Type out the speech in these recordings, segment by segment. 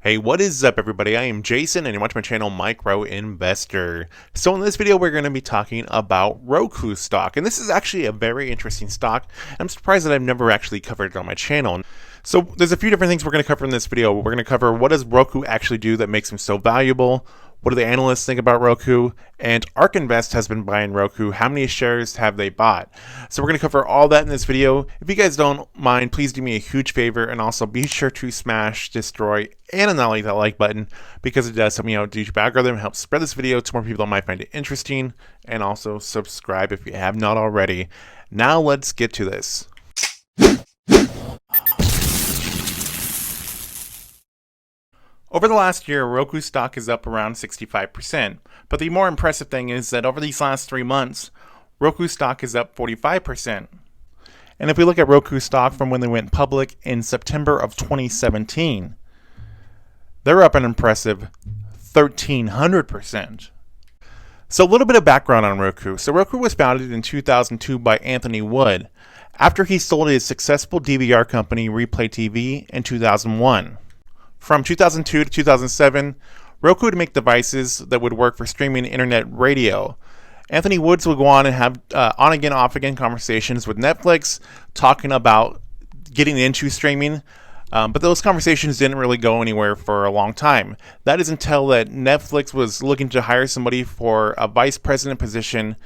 Hey, what is up, everybody? I am Jason, and you're watching my channel, Micro Investor. So in this video, we're going to be talking about Roku stock, and this is actually a very interesting stock. I'm surprised that I've never actually covered it on my channel. So there's a few different things we're going to cover in this video. We're going to cover what does Roku actually do that makes them so valuable, what do the analysts think about Roku, and ARK Invest has been buying Roku. How many shares have they bought? So we're going to cover all that in this video. If you guys don't mind, please do me a huge favor and also be sure to smash, destroy, and annihilate that like button because it does help me out with the YouTube algorithm, helps spread this video to more people that might find it interesting, and also subscribe if you have not already. Now let's get to this. Over the last year, Roku stock is up around 65%, but the more impressive thing is that over these last 3 months, Roku stock is up 45%. And if we look at Roku stock from when they went public in September of 2017, they're up an impressive 1,300%. So a little bit of background on Roku. So Roku was founded in 2002 by Anthony Wood after he sold his successful DVR company Replay TV in 2001. From 2002 to 2007, Roku would make devices that would work for streaming internet radio. Anthony Woods would go on and have on-again, off-again conversations with Netflix, talking about getting into streaming, but those conversations didn't really go anywhere for a long time. That is until that Netflix was looking to hire somebody for a vice president position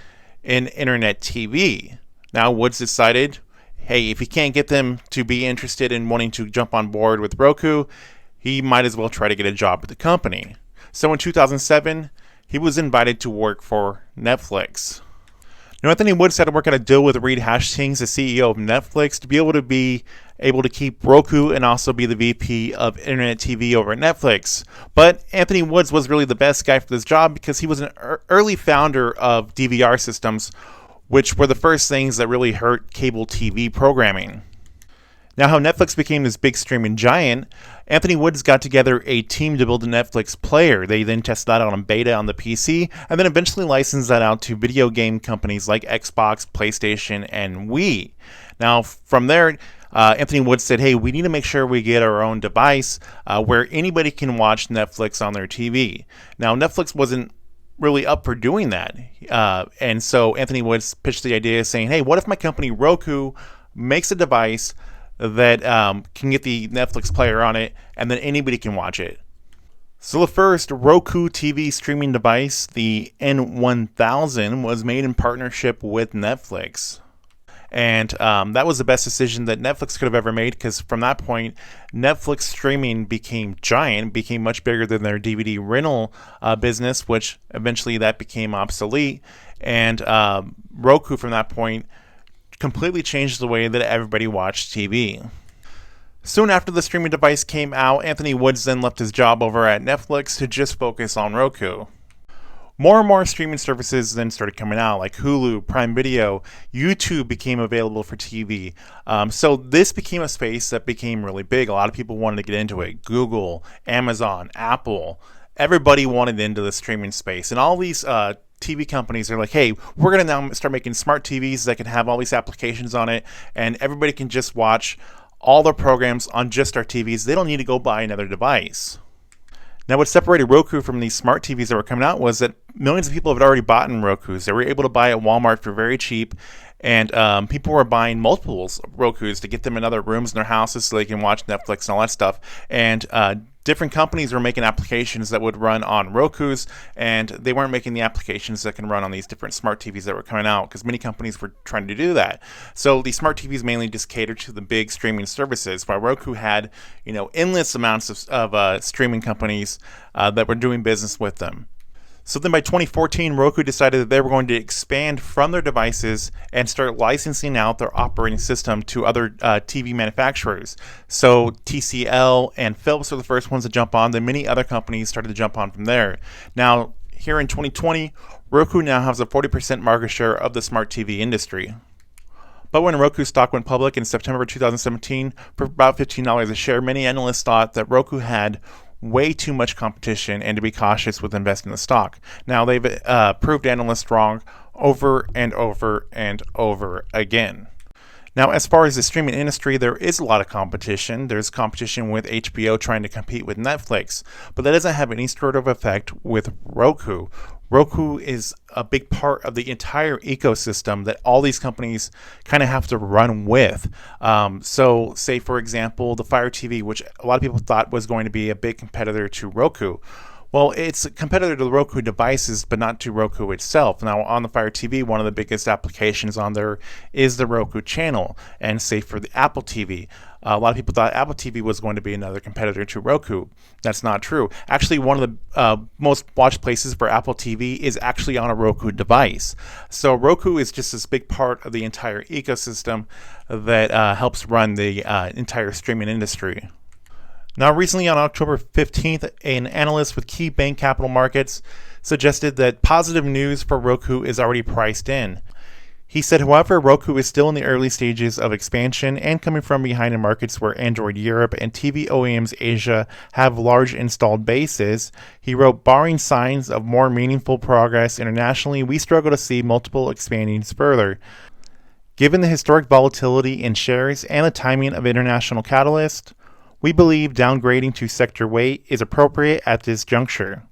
in internet TV. Now Woods decided, hey, if he can't get them to be interested in wanting to jump on board with Roku, he might as well try to get a job at the company. So in 2007, he was invited to work for Netflix. Now, Anthony Woods had to work out a deal with Reed Hastings, the CEO of Netflix, to be able to keep Roku and also be the VP of Internet TV over at Netflix. But Anthony Woods was really the best guy for this job because he was an early founder of DVR systems, which were the first things that really hurt cable TV programming. Now, how Netflix became this big streaming giant, Anthony Woods got together a team to build a Netflix player. They then tested that out on beta on the PC, and then eventually licensed that out to video game companies like Xbox, PlayStation, and Wii. Now, from there, Anthony Woods said, hey, we need to make sure we get our own device where anybody can watch Netflix on their TV. Now, Netflix wasn't really up for doing that. And so Anthony Woods pitched the idea saying, hey, what if my company Roku makes a device that can get the Netflix player on it, and then anybody can watch it. So the first Roku TV streaming device, the N1000, was made in partnership with Netflix. And that was the best decision that Netflix could have ever made, because from that point, Netflix streaming became giant, became much bigger than their DVD rental business, which eventually that became obsolete. And Roku, from that point, completely changed the way that everybody watched TV. Soon after the streaming device came out, Anthony Woods then left his job over at Netflix to just focus on Roku. More and more streaming services then started coming out, like Hulu, Prime Video, YouTube became available for TV. So this became a space that became really big. A lot of people wanted to get into it. Google, Amazon, Apple, everybody wanted into the streaming space. And all these TV companies are like, hey, we're going to now start making smart TVs that can have all these applications on it, and everybody can just watch all their programs on just our TVs. They don't need to go buy another device. Now, what separated Roku from these smart TVs that were coming out was that millions of people had already bought in Rokus. They were able to buy at Walmart for very cheap, and people were buying multiples of Rokus to get them in other rooms in their houses so they can watch Netflix and all that stuff. And different companies were making applications that would run on Rokus, and they weren't making the applications that can run on these different smart TVs that were coming out, because many companies were trying to do that. So these smart TVs mainly just catered to the big streaming services, while Roku had, endless amounts of streaming companies that were doing business with them. So then by 2014, Roku decided that they were going to expand from their devices and start licensing out their operating system to other TV manufacturers. So TCL and Philips were the first ones to jump on. Then many other companies started to jump on from there. Now, here in 2020, Roku now has a 40% market share of the smart TV industry. But when Roku stock went public in September 2017 for about $15 a share, many analysts thought that Roku had way too much competition and to be cautious with investing in the stock. Now, they've proved analysts wrong over and over and over again. Now, as far as the streaming industry, there is a lot of competition. There's competition with HBO trying to compete with Netflix, but that doesn't have any sort of effect with Roku. Roku is a big part of the entire ecosystem that all these companies kind of have to run with. So, say for example, the Fire TV, which a lot of people thought was going to be a big competitor to Roku. Well, it's a competitor to the Roku devices, but not to Roku itself. Now, on the Fire TV, one of the biggest applications on there is the Roku channel. And say for the Apple TV, a lot of people thought Apple TV was going to be another competitor to Roku. That's not true. Actually, one of the most watched places for Apple TV is actually on a Roku device. So Roku is just this big part of the entire ecosystem that helps run the entire streaming industry. Now, recently on October 15th, an analyst with KeyBank Capital Markets suggested that positive news for Roku is already priced in. He said, however, Roku is still in the early stages of expansion and coming from behind in markets where Android Europe and TV OEMs Asia have large installed bases. He wrote, barring signs of more meaningful progress internationally, we struggle to see multiple expandings further. Given the historic volatility in shares and the timing of international catalysts, we believe downgrading to sector weight is appropriate at this juncture.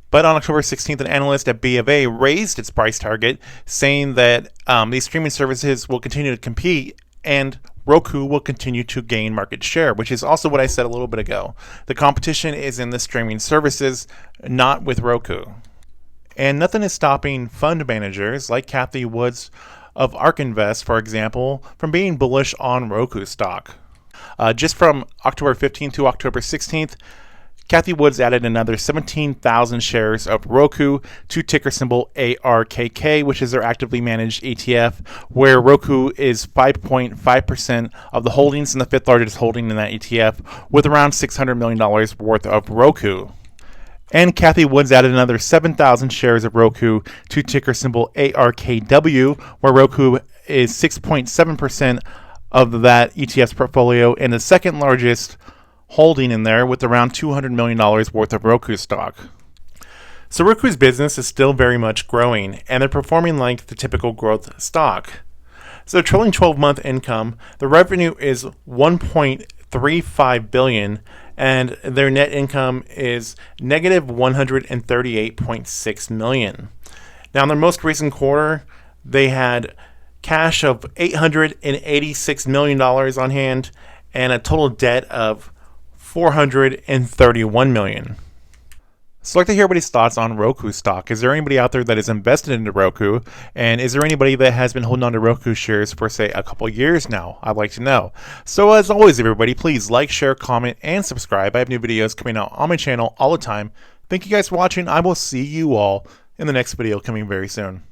But on October 16th, an analyst at BofA raised its price target, saying that these streaming services will continue to compete and Roku will continue to gain market share, which is also what I said a little bit ago. The competition is in the streaming services, not with Roku. And nothing is stopping fund managers like Cathie Woods of ARK Invest, for example, from being bullish on Roku stock. Just from October 15th to October 16th, Cathie Woods added another 17,000 shares of Roku to ticker symbol ARKK, which is their actively managed ETF, where Roku is 5.5% of the holdings and the fifth largest holding in that ETF, with around $600 million worth of Roku. And Cathie Woods added another 7,000 shares of Roku to ticker symbol ARKW, where Roku is 6.7% of that ETF's portfolio and the second largest holding in there with around $200 million worth of Roku stock. So Roku's business is still very much growing and they're performing like the typical growth stock. So trailing 12-month income, the revenue is $1.35 billion and their net income is negative $138.6 million. Now in their most recent quarter, they had cash of $886 million on hand and a total debt of $431 million. So I'd like to hear everybody's thoughts on Roku stock. Is there anybody out there that is invested into Roku? And is there anybody that has been holding on to Roku shares for, say, a couple years now? I'd like to know. So as always, everybody, please like, share, comment, and subscribe. I have new videos coming out on my channel all the time. Thank you guys for watching. I will see you all in the next video coming very soon.